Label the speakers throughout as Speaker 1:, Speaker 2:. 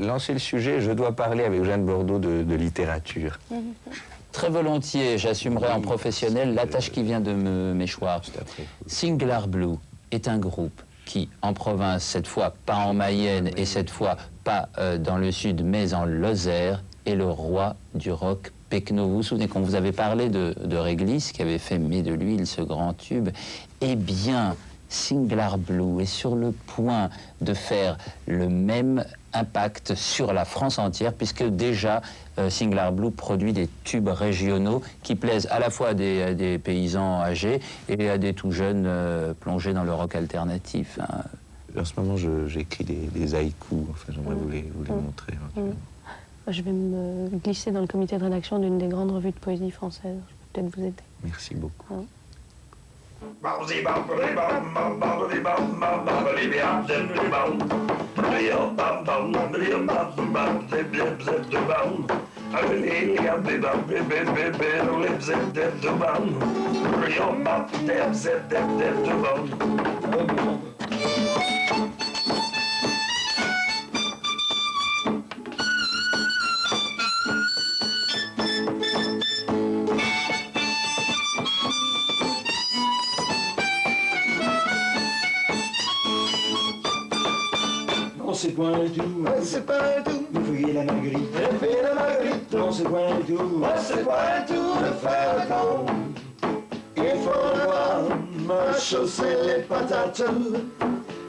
Speaker 1: lancé le sujet, je dois parler avec Jeanne Bordeaux de littérature.
Speaker 2: Très volontiers, j'assumerai en professionnel la tâche qui vient de m'échoir. Singular Blue est un groupe qui, en province, cette fois pas en Mayenne et cette fois pas dans le sud, mais en Lozère, est le roi du rock Pecno. Vous vous souvenez qu'on vous avait parlé de Réglisse, qui avait fait Mais de l'huile, ce grand tube. Eh bien, Singular Blue est sur le point de faire le même impact sur la France entière, puisque déjà Singular Blue produit des tubes régionaux qui plaisent à la fois à des paysans âgés et à des tout jeunes plongés dans le rock alternatif. Hein.
Speaker 1: En ce moment, j'écris des haïkus, enfin, j'aimerais vous les montrer.
Speaker 3: Je vais me glisser dans le comité de rédaction d'une des grandes revues de poésie françaises. Je peux peut-être vous aider.
Speaker 1: Merci beaucoup.
Speaker 3: Hein?
Speaker 4: C'est point du tout, c'est pas tout, vous fouillez la marguerite, fait la marguerite, non c'est point du tout, c'est pas tout, de faire le con. Il faut voir me chausser les patates,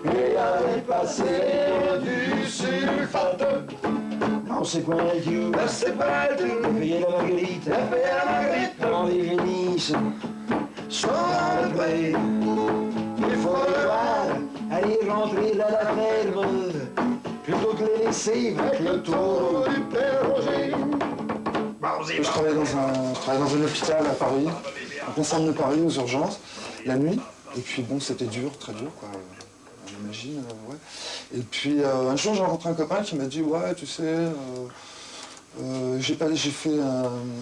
Speaker 4: et aller passer du sulfate. Non c'est point du tout, c'est pas tout, vous fouillez la marguerite, fait la marguerite, quand les génisses sont rentrés. Il faut le voir, aller rentrer dans la ferme, plutôt que les laisser avec le tour du Père Roger.
Speaker 5: Je travaillais dans un hôpital à Paris, en plein centre de Paris, aux urgences, la nuit. Et puis bon, c'était dur, très dur, quoi. On imagine, ouais. Et puis un jour, j'ai rencontré un copain qui m'a dit, ouais, tu sais, j'ai fait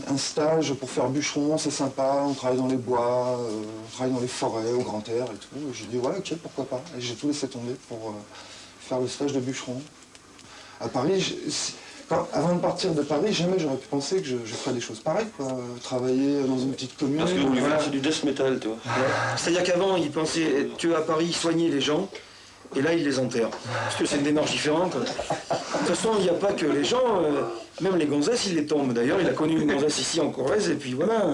Speaker 5: un stage pour faire bûcheron, c'est sympa, on travaille dans les bois, on travaille dans les forêts, au grand air et tout. Et j'ai dit, ouais, ok, pourquoi pas. Et j'ai tout laissé tomber pour faire le stage de bûcheron. À Paris, avant de partir de Paris, jamais j'aurais pu penser que je ferais des choses pareilles, quoi. Travailler dans une petite commune.
Speaker 6: Parce que voilà, c'est du death metal, toi.
Speaker 4: Ouais. C'est-à-dire qu'avant, il pensait, tu es à Paris, soigner les gens, et là, il les enterre. Parce que c'est une démarche différente. De toute façon, il n'y a pas que les gens, même les gonzesses, ils les tombent. D'ailleurs, il a connu une gonzesse ici en Corrèze, et puis voilà.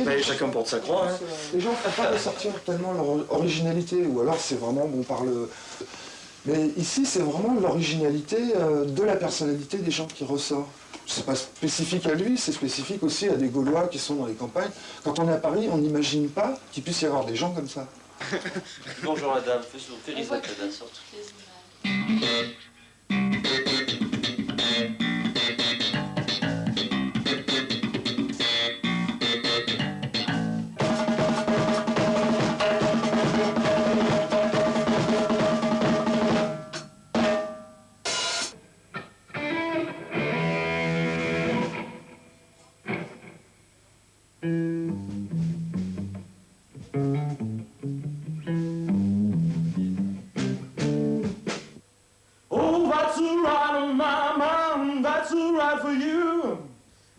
Speaker 4: Mais chacun porte sa croix. Hein.
Speaker 5: Les gens ne font pas ressortir tellement leur originalité, ou alors c'est vraiment, bon, par le... Mais ici, c'est vraiment l'originalité de la personnalité des gens qui ressort. C'est pas spécifique à lui, c'est spécifique aussi à des Gaulois qui sont dans les campagnes. Quand on est à Paris, on n'imagine pas qu'il puisse y avoir des gens comme ça.
Speaker 6: Bonjour madame, fais risette la sorte.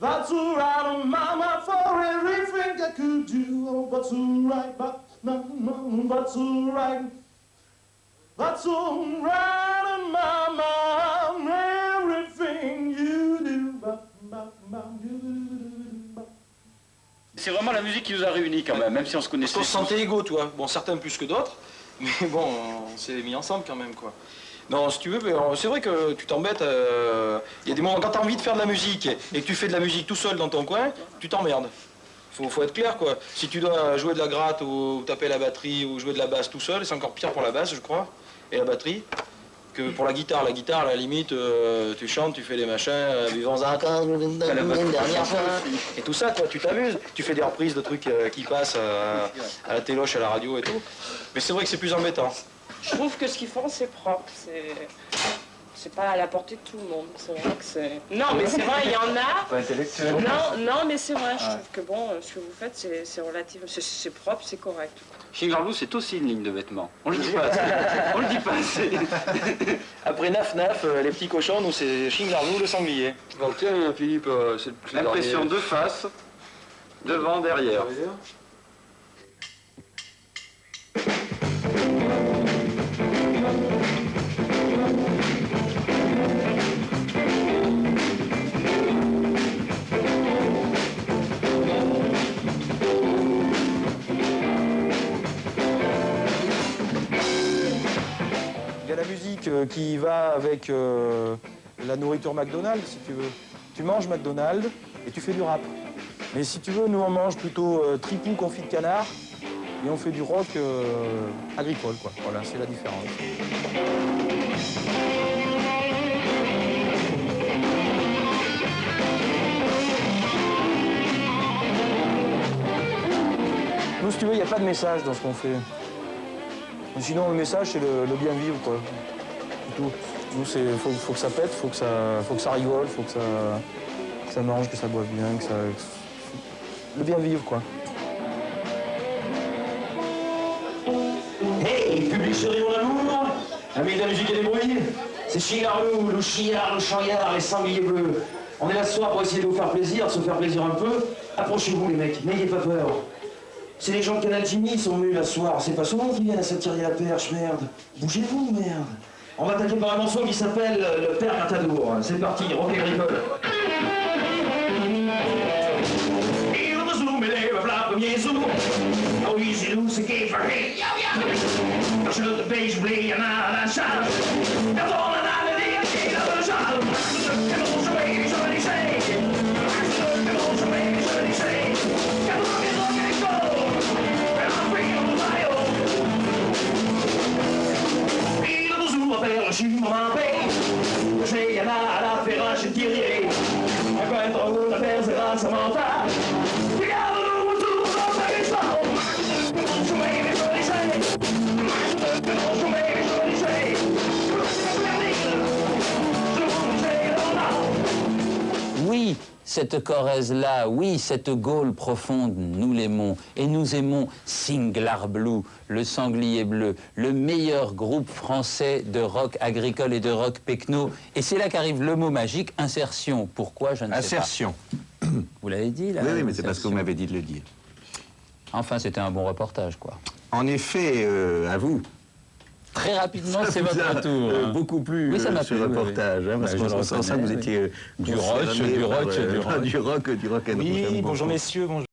Speaker 7: That's alright, mama, for everything I could do. Oh, that's alright, but that's alright. That's alright, mama, everything you do.
Speaker 6: C'est vraiment la musique qui nous a réunis quand même si on se connaissait.
Speaker 4: On se sentait égaux, toi. Bon, certains plus que d'autres, mais bon, on s'est mis ensemble quand même, quoi. Non, si tu veux, c'est vrai que tu t'embêtes. Il y a des moments, quand tu as envie de faire de la musique et que tu fais de la musique tout seul dans ton coin, tu t'emmerdes. Faut être clair, quoi. Si tu dois jouer de la gratte ou taper la batterie ou jouer de la basse tout seul, c'est encore pire pour la basse, je crois, et la batterie, que pour la guitare. La guitare, à la limite, tu chantes, tu fais des machins, vivants encore une dernière fois, et tout ça, quoi, tu t'amuses. Tu fais des reprises de trucs qui passent à la téloche, à la radio et tout. Mais c'est vrai que c'est plus embêtant.
Speaker 8: Je trouve que ce qu'ils font, c'est propre. c'est pas à la portée de tout le monde. C'est vrai que c'est... Non, mais c'est vrai, il y en a.
Speaker 6: Pas intellectuel.
Speaker 8: Non, mais c'est vrai. Je trouve que bon, ce que vous faites, c'est relatif, c'est propre, c'est correct.
Speaker 6: Shingler Blue, c'est aussi une ligne de vêtements. On le dit pas assez. On le dit pas assez. Après Naf Naf, les petits cochons, nous c'est Shingler Blue, le sanglier.
Speaker 9: Donc tiens, Philippe, c'est le
Speaker 6: L'impression de face, devant, derrière.
Speaker 10: Il y a la musique qui va avec la nourriture McDonald's, si tu veux. Tu manges McDonald's et tu fais du rap. Mais si tu veux, nous on mange plutôt tripou confit de canard et on fait du rock agricole, quoi. Voilà, c'est la différence. Nous, si tu veux, il n'y a pas de message dans ce qu'on fait. Mais sinon, le message, c'est le bien vivre, quoi. C'est tout. Nous, faut que ça pète, faut que ça rigole, faut que ça mange, que ça boive bien, que ça... Le bien vivre, quoi.
Speaker 7: Hey, public chéri mon amour, amis de la musique et des bruits, c'est Chigarlou, le chiard, le chaillard, les sangliers bleus. On est là ce soir pour essayer de vous faire plaisir, de se faire plaisir un peu. Approchez-vous les mecs, n'ayez pas peur. C'est les gens de Canal Jimmy, ils sont venus là ce soir. C'est pas souvent qu'ils viennent à s'attirer la perche, merde. Bougez-vous, merde. On va attaquer par un morceau qui s'appelle Le Père Matador. C'est parti, rock agricole. Et on zoom, et les voilà, premier zoom. Ah oui, c'est nous, c'est qui for hit. Quand je le paye, j'oublie, y'en a la charge. Quand on en a le dire, il a le charge. Que l'on se met, je le sais. Que l'on se met, je le sais. Quand on est rock agricole. Il a besoin de faire le chimon en paix. J'ai y'en a à la ferrache et tiré. Un coin trop de faire, c'est grâce à mon tas. Regarde-nous autour dans ta maison. Que l'on se met, je le sais. Que l'on se met, je le sais.
Speaker 2: Oui, cette Corrèze-là, oui, cette Gaule profonde, nous l'aimons. Et nous aimons Shingler Blue, le sanglier bleu, le meilleur groupe français de rock agricole et de rock pecno. Et c'est là qu'arrive le mot magique, insertion. Pourquoi, je ne sais pas.
Speaker 1: Insertion.
Speaker 2: Vous l'avez dit, là?
Speaker 1: Oui, mais c'est parce que vous m'avez dit de le dire.
Speaker 2: Enfin, c'était un bon reportage, quoi.
Speaker 1: En effet, à vous.
Speaker 2: Très rapidement, c'est
Speaker 1: Ça vous
Speaker 2: votre
Speaker 1: a,
Speaker 2: tour.
Speaker 1: beaucoup plu,
Speaker 2: Oui, ça m'a
Speaker 1: ce
Speaker 2: plu,
Speaker 1: reportage,
Speaker 2: oui.
Speaker 1: hein, parce
Speaker 2: Bah,
Speaker 1: qu'on
Speaker 2: je le
Speaker 1: sent ça que
Speaker 2: reconnais,
Speaker 1: vous
Speaker 2: oui.
Speaker 1: étiez
Speaker 2: Du rock,
Speaker 1: concerné
Speaker 2: du rock,
Speaker 1: par,
Speaker 2: du rock.
Speaker 1: du rock and roll.
Speaker 10: Oui,
Speaker 1: J'aime
Speaker 10: bonjour
Speaker 1: beaucoup.
Speaker 10: messieurs, bonjour.